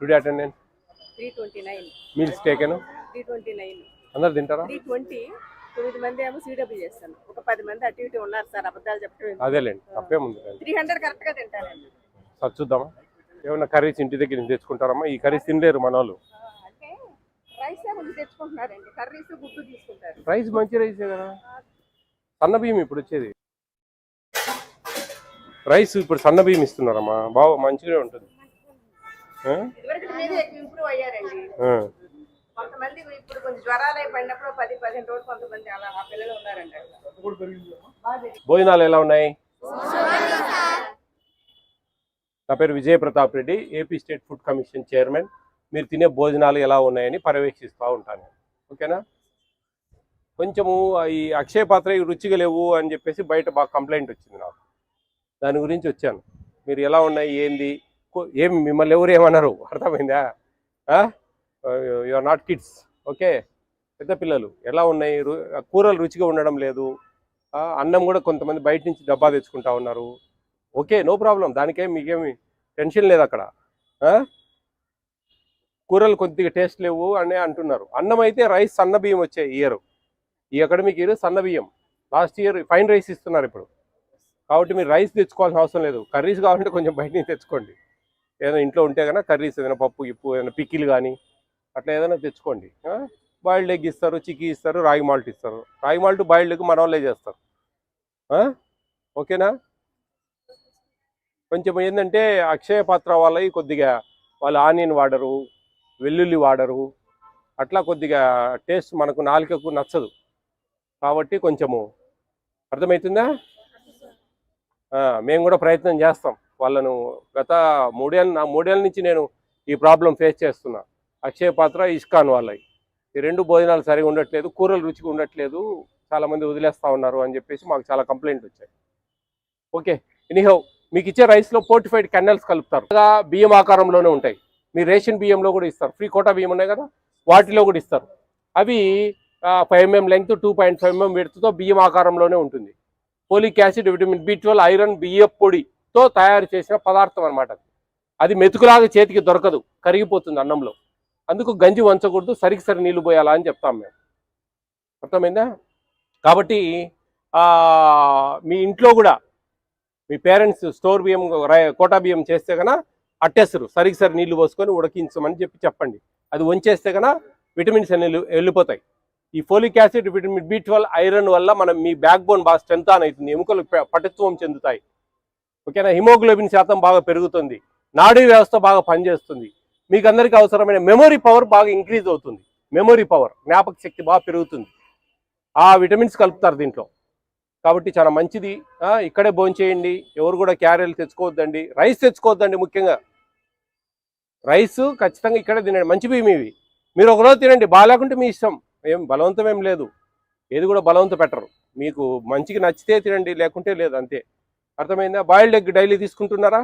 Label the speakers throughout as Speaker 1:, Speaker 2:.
Speaker 1: Today attendance
Speaker 2: 329.
Speaker 1: Meals taken
Speaker 2: 329.
Speaker 1: అందరు తింటారా?
Speaker 2: 320. 9 మంది ఏమో సిడబ్ల్యూ చేస్తాను. ఒక 10 మంది అటు ఇటు ఉన్నారు సార్, అబద్ధాలు చెప్పడం.
Speaker 1: అదేలేండి, తప్పేముంది.
Speaker 2: 300 కరెక్ట్ గా తింటారండి.
Speaker 1: సార్ చూద్దామా, ఏమన్నా కర్రీస్ ఇంటి దగ్గర నుంచి తెచ్చుకుంటారమ్మా? ఈ కర్రీస్ తినలేరు మన వాళ్ళు.
Speaker 2: అంటే రైస్ ముందు తెచ్చుకుంటున్నారండి, కర్రీస్ గుడ్డు తీసుకుంటారు.
Speaker 1: రైస్ మంచి రైసే కదా, సన్న బియ్యం ఇప్పుడు వచ్చేది. రైస్ ఇప్పుడు సన్న బియ్యం ఇస్తున్నారమ్మా, బాగా మంచిగా ఉంటుంది.
Speaker 2: ఇదివరకు మీద ఇంప్రూవ్ అయ్యారండి. కొంతమంది ఇప్పుడు కొంచెం జ్వరాలు అయి పడినప్పుడు 10-15 రోజులు కొంతమంది అలా ఆ పిల్లలు ఉన్నారండి.
Speaker 1: భోజనాలు ఎలా ఉన్నాయి? నా పేరు Vijaya Pratap Reddy, AP state food commission chairman. మీరు తినే భోజనాలు ఎలా ఉన్నాయని పర్యవేక్షిస్తూ ఉంటాను. ఓకేనా? కొంచెము ఈ అక్షయ పాత్ర రుచిగా లేవు అని చెప్పేసి బయట బాగా కంప్లైంట్ వచ్చింది నాకు. దాని గురించి వచ్చాను. మీరు ఎలా ఉన్నాయి ఏంది ఏం మిమ్మల్ని ఎవరు ఏమన్నారు అర్థమైందా? You are not kids, okay? పెద్ద పిల్లలు. ఎలా ఉన్నాయి? కూరలు రుచిగా ఉండడం లేదు. అన్నం కూడా కొంతమంది బయట నుంచి డబ్బా తెచ్చుకుంటా ఉన్నారు. ఓకే, నో ప్రాబ్లం, దానికేం మీకేమి టెన్షన్ లేదు అక్కడ. కూరలు కొద్దిగా టేస్ట్ లేవు అని అంటున్నారు. అన్నం అయితే రైస్ సన్న బియ్యం వచ్చాయి ఈ అకాడమిక్ ఇయర్ సన్న బియ్యం. లాస్ట్ ఇయర్ ఫైన్ రైస్ ఇస్తున్నారు ఇప్పుడు. కాబట్టి మీరు రైస్ తెచ్చుకోవాల్సిన అవసరం లేదు. కర్రీస్ కావాలంటే కొంచెం బయట నుంచి తెచ్చుకోండి. ఏదైనా ఇంట్లో ఉంటే కన్నా కర్రీస్, ఏదైనా పప్పు గిప్పు, ఏదైనా పికిల్ కానీ అట్లా ఏదైనా తెచ్చుకోండి. బాయిల్డ్ ఎగ్ ఇస్తారు, చిక్కీ ఇస్తారు, రాగి మాల్ట్ ఇస్తారు. రాగి మాల్ట్ బాయిల్డ్ ఎగ్ మన వాళ్ళే చేస్తారు. ఓకేనా? కొంచెం ఏంటంటే అక్షయ పాత్ర వాళ్ళవి కొద్దిగా వాళ్ళు ఆనియన్ వాడరు, వెల్లుల్లి వాడరు. అట్లా కొద్దిగా టేస్ట్ మనకు నాలుకకు నచ్చదు. కాబట్టి కొంచెము అర్థమవుతుందా? మేము కూడా ప్రయత్నం చేస్తాం. వాళ్ళను గత 3 ఏళ్ళ నుంచి నేను ఈ ప్రాబ్లం ఫేస్ చేస్తున్నా. అక్షయ పాత్ర, ఇస్కాన్ వాళ్ళవి ఈ 2 భోజనాలు సరిగా ఉండట్లేదు, కూరలు రుచిగా ఉండట్లేదు, చాలామంది వదిలేస్తూ ఉన్నారు అని చెప్పేసి మాకు చాలా కంప్లైంట్ వచ్చాయి. ఓకే, ఎనీహౌ మీకు ఇచ్చే రైస్లో ఫోర్టిఫైడ్ కెన్నల్స్ కలుపుతారు. బియ్యం ఆకారంలోనే ఉంటాయి. మీ రేషన్ బియ్యంలో కూడా ఇస్తారు. ఫ్రీ కోటా బియ్యం ఉన్నాయి కదా, వాటిలో కూడా ఇస్తారు. అవి 5 mm లెంగ్త్, 2.5 mm విడ్త్తో బియ్యం ఆకారంలోనే ఉంటుంది. Folic acid, vitamin B12, iron, బియ్యం పొడితో తయారు చేసిన పదార్థం అనమాట. అది మెతుకులాగా చేతికి దొరకదు, కరిగిపోతుంది అన్నంలో. అందుకు గంజి వంచకూడదు, సరి నీళ్లు పోయాలా అని చెప్తాం మేము. అర్థమైందా? కాబట్టి మీ ఇంట్లో కూడా మీ పేరెంట్స్ స్టోర్ బియ్యం, కోటా బియ్యం చేస్తే కన్నా అట్టేస్తారు, సరి నీళ్లు పోసుకొని ఉడికించమని చెప్పండి. అది వంచేస్తే కన్నా విటమిన్స్ అన్ని వెళ్ళిపోతాయి. ఈ folic acid, vitamin B12, iron వల్ల మీ బ్యాక్ బోన్ బాగా స్ట్రెంత్ అవుతుంది, ఎముకలు పటుత్వం చెందుతాయి. ఓకేనా? హిమోగ్లోబిన్ శాతం బాగా పెరుగుతుంది, నాడీ వ్యవస్థ బాగా పనిచేస్తుంది, మీకు అందరికీ అవసరమైన మెమొరీ పవర్ బాగా ఇంక్రీజ్ అవుతుంది. మెమొరీ పవర్, జ్ఞాపక శక్తి బాగా పెరుగుతుంది. ఆ విటమిన్స్ కలుపుతారు దీంట్లో. కాబట్టి చాలా మంచిది. ఇక్కడే భోంచేయండి. ఎవరు కూడా క్యారీలు తెచ్చుకోవద్దండి, రైస్ తెచ్చుకోవద్దండి. ముఖ్యంగా రైస్ ఖచ్చితంగా ఇక్కడే తినండి. మంచి బియ్యం ఇవి. మీరు ఒకరోజు తినండి, బాగాలేకుంటే మీ ఇష్టం, ఏం బలవంతం ఏం లేదు. ఏది కూడా బలవంత పెట్టరు. మీకు మంచిగా నచ్చితే తినండి, లేకుంటే లేదు, అంతే. అర్థమైందా? బాయిల్డ్ ఎగ్ డైలీ తీసుకుంటున్నారా?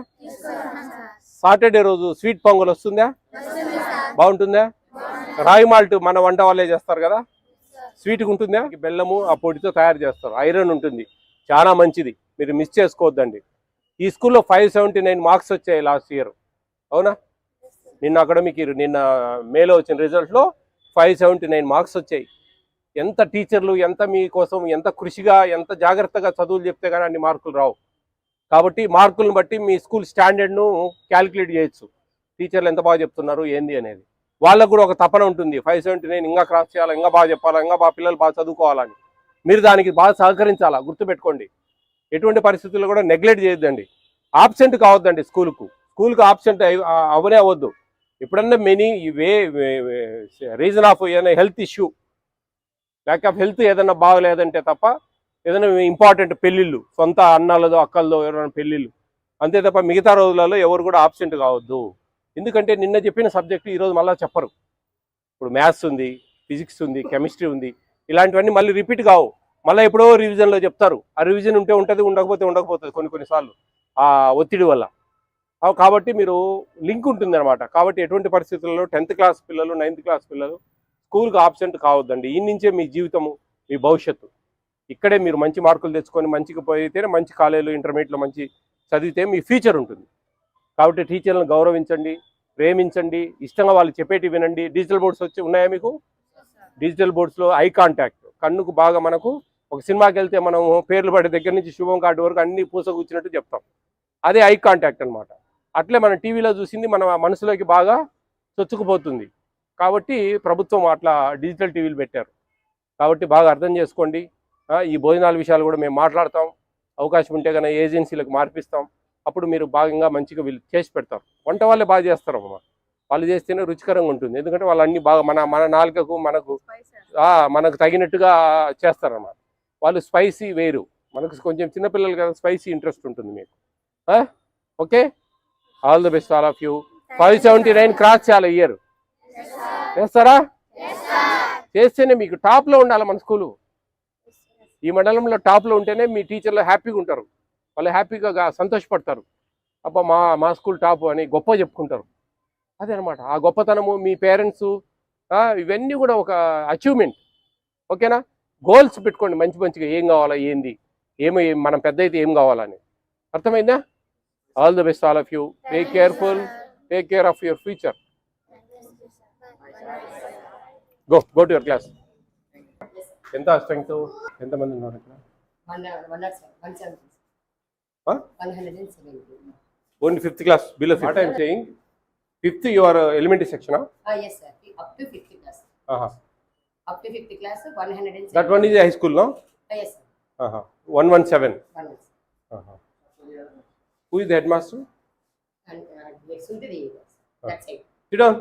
Speaker 1: సాటర్డే రోజు స్వీట్ పొంగల్ వస్తుందా? బాగుంటుందా? రాగి మాల్ట్ మన వంట వాళ్ళే చేస్తారు కదా, స్వీట్గా ఉంటుందా? బెల్లము ఆ పొడితో తయారు చేస్తారు. ఐరన్ ఉంటుంది, చాలా మంచిది. మీరు మిస్ చేసుకోవద్దండి. ఈ స్కూల్లో 579 మార్క్స్ వచ్చాయి లాస్ట్ ఇయర్. అవునా? నిన్న అకాడమిక్ ఇయర్, నిన్న మేలో వచ్చిన రిజల్ట్లో 579 మార్క్స్ వచ్చాయి. ఎంత టీచర్లు ఎంత మీకోసం ఎంత కృషిగా ఎంత జాగ్రత్తగా చదువులు చెప్తే కానీ అన్ని మార్కులు రావు. కాబట్టి మార్కులను బట్టి మీ స్కూల్ స్టాండర్డ్ను క్యాలిక్యులేట్ చేయొచ్చు. టీచర్లు ఎంత బాగా చెప్తున్నారు ఏంది అనేది. వాళ్ళకు కూడా ఒక తపన ఉంటుంది, 579 ఇంకా క్రాస్ చేయాలా, ఇంకా బాగా చెప్పాలా, ఇంకా బాగా పిల్లలు బాగా చదువుకోవాలని. మీరు దానికి బాగా సహకరించాలా, గుర్తుపెట్టుకోండి. ఎటువంటి పరిస్థితుల్లో కూడా నెగ్లెక్ట్ చేయొద్దండి. ఆబ్సెంట్ కావద్దండి. స్కూల్కి ఆబ్సెంట్ అవనే అవ్వద్దు. ఎప్పుడన్నా రీజన్ ఆఫ్ ఏదైనా health issue, lack of health ఏదైనా బాగలేదంటే తప్ప, ఏదైనా ఇంపార్టెంట్ పెళ్ళిళ్ళు, సొంత అన్నాలదో అక్కలదో ఎవరైనా పెళ్ళిళ్ళు, అంతే తప్ప మిగతా రోజులలో ఎవరు కూడా ఆబ్సెంట్ కావద్దు. ఎందుకంటే నిన్న చెప్పిన సబ్జెక్టు ఈరోజు మళ్ళీ చెప్పరు. ఇప్పుడు మ్యాథ్స్ ఉంది, ఫిజిక్స్ ఉంది, కెమిస్ట్రీ ఉంది, ఇలాంటివన్నీ మళ్ళీ రిపీట్ కావు. మళ్ళీ ఎప్పుడో రివిజన్లో చెప్తారు. ఆ రివిజన్ ఉంటే ఉంటుంది, ఉండకపోతే కొన్నిసార్లు ఆ ఒత్తిడి వల్ల. కాబట్టి మీరు లింక్ ఉంటుంది అనమాట. కాబట్టి ఎటువంటి పరిస్థితుల్లో 10th క్లాస్ పిల్లలు, 9th క్లాస్ పిల్లలు స్కూల్కి ఆబ్సెంట్ కావద్దండి. ఈ నుంచే మీ జీవితము, మీ భవిష్యత్తు. ఇక్కడే మీరు మంచి మార్కులు తెచ్చుకొని మంచిగా పోయితేనే మంచి కాలేజీలో, ఇంటర్మీడియట్లో మంచి చదివితే మీ ఫ్యూచర్ ఉంటుంది. కాబట్టి టీచర్లను గౌరవించండి, ప్రేమించండి, ఇష్టంగా వాళ్ళు చెప్పేటి వినండి. డిజిటల్ బోర్డ్స్ వచ్చి ఉన్నాయా మీకు? డిజిటల్ బోర్డ్స్లో ఐ కాంటాక్ట్, కన్నుకు బాగా మనకు ఒక సినిమాకి వెళ్తే మనం పేర్లు పడే దగ్గర నుంచి శుభం కార్డు వరకు అన్ని పూసకూర్చినట్టు చెప్తాం. అదే ఐ కాంటాక్ట్ అనమాట. అట్లే మనం టీవీలో చూసింది మన మనసులోకి బాగా చొచ్చుకుపోతుంది. కాబట్టి ప్రభుత్వం అట్లా డిజిటల్ టీవీలు పెట్టారు. కాబట్టి బాగా అర్థం చేసుకోండి. ఈ భోజనాల విషయాలు కూడా మేము మాట్లాడతాం. అవకాశం ఉంటే కనుక ఏజెన్సీలకు మార్పిస్తాం. అప్పుడు మీరు భాగంగా మంచిగా వీళ్ళు చేసి పెడతారు. వంట వాళ్ళే బాగా చేస్తారు అమ్మ. వాళ్ళు చేస్తేనే రుచికరంగా ఉంటుంది. ఎందుకంటే వాళ్ళు అన్ని బాగా మన నాలుకకు మనకు తగినట్టుగా చేస్తారన్నమాట. వాళ్ళు స్పైసీ వేరు, మనకు కొంచెం చిన్నపిల్లలు కదా స్పైసీ ఇంట్రెస్ట్ ఉంటుంది మీకు. Okay, all the best all of you. 579 cross చేయాలి ఇయర్. చేస్తారా? చేస్తేనే మీకు టాప్లో ఉండాలి మన స్కూలు. ఈ మండలంలో టాప్లో ఉంటేనే మీ టీచర్లు హ్యాపీగా ఉంటారు. వాళ్ళు హ్యాపీగా సంతోషపడతారు. అబ్బా మా స్కూల్ టాప్ అని గొప్ప చెప్పుకుంటారు. అదే అనమాట ఆ గొప్పతనము. మీ పేరెంట్స్ ఇవన్నీ కూడా ఒక అచీవ్మెంట్. ఓకేనా? గోల్స్ పెట్టుకోండి మంచిగా, ఏం కావాలా, ఏంది, మనం పెద్ద అయితే ఏం కావాలని. అర్థమైందా? All the best all of you. Take careful, take care of your future. Go to your class. ఎంత స్ట్రెంగ్త్? ఎంతమంది ఉన్నారు ఇక్కడ? Only 5th class below. What I'm saying, 5th your elementary section?
Speaker 2: Yes sir, up to 5th class. Up to 5th class 107.
Speaker 1: That one is a high school, no?
Speaker 2: Yes sir.
Speaker 1: 117.
Speaker 2: 117.
Speaker 1: Who is the headmaster?
Speaker 2: And next to the that's it.
Speaker 1: Sit down.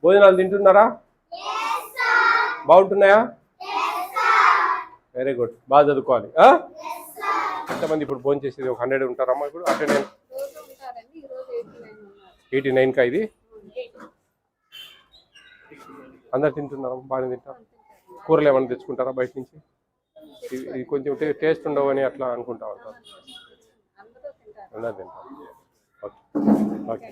Speaker 1: భోజనాలు తింటున్నారా? బాగుంటున్నాయా? Very good. బాగా చదువుకోవాలి. ఎంతమంది ఇప్పుడు భోజనం చేసేది? ఒక 100 ఉంటారమ్మా ఇప్పుడు అటెండెన్స్? 89కా ఇది? అందరు తింటున్నారా? బాగానే తింటారు. కూరలు ఏమైనా తెచ్చుకుంటారా బయట నుంచి? ఇది కొంచెం టేస్ట్ ఉండవు అని అట్లా అనుకుంటా ఉంటారు. అందరు తింటారు. Okay okay.